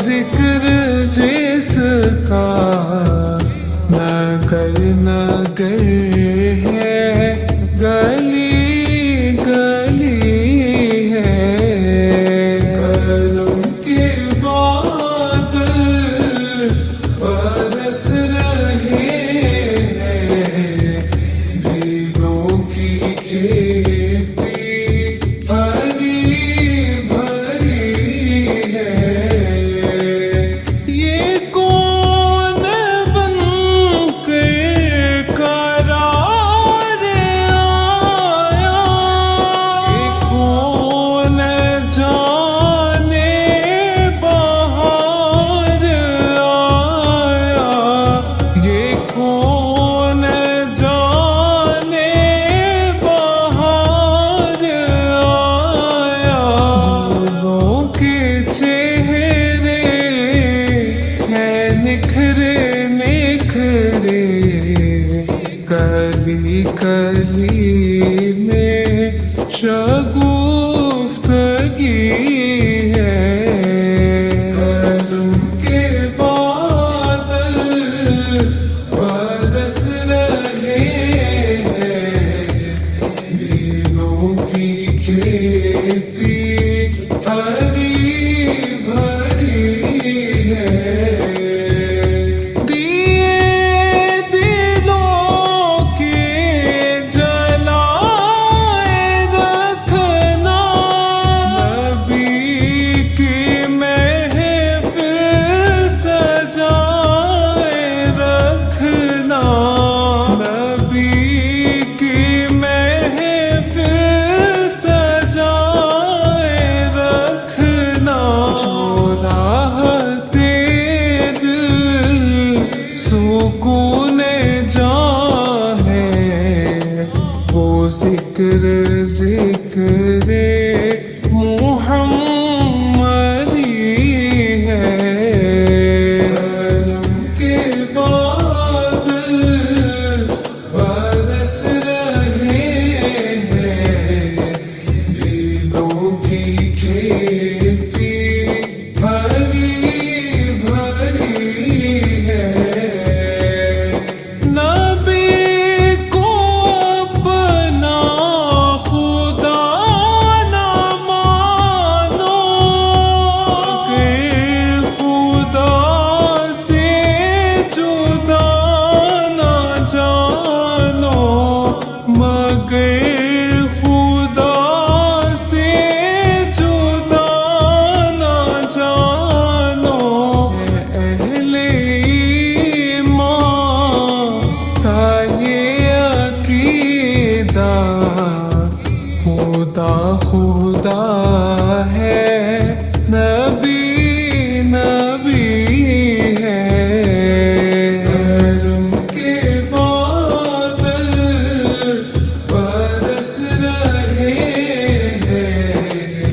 ذکر جس کا نگر نگر ہے، گلی گلی ہے، کرم کے بادل برس رہے ہیں، دلوں کی کھیتی ہری بھری ہے۔ یہ کون بن کے قرار آیا، یہ کون جانے بہار آیا، یہ کون جانے بہار آیا۔ گلوں کے چہرے ہیں نکھرے نکھرے، کلی کلی میں شگفتگی ہے، کرم کے بادل برس رہے ہیں، دلوں کی کھیتی ہری بھری ہے۔ دیے دلوں کے جلائے رکھنا، نبی کی محفل سجائے رکھنا، نبی کی محفل سجائے رکھنا۔ جو راحتے دل سکون جاں ہے، وہ ذکر ذکر محمدی ہے، کرم کے بادل برس رہے ہیں، دلوں کی کھیتی ہری بھری ہے۔ نبی کو اپنا خدا نہ مانو، کہ خدا سے جدا نہ جانو، مگر خدا سے جدا نہ جانو۔ اہل ایمان کا یہ عقیدہ، خدا خدا ہے، نبی نبی ہے، کرم کے بادل برس رہے ہیں،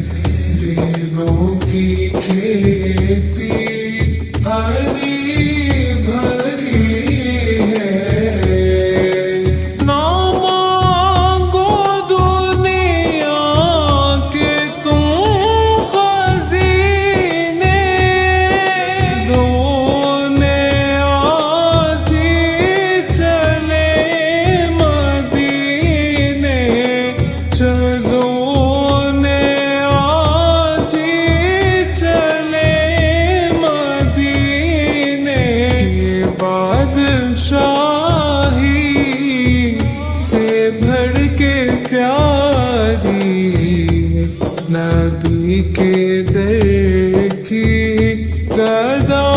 دلوں کی کھیتی ہری بھری ہے۔ نہ مانگو دنیا کے تم خزینے، چلونے آسی چلے مدینے، چلونے آسی چلے مدینے۔ یہ بادشاہی سے بڑھ کے پیاری، نبی کے در کی گدا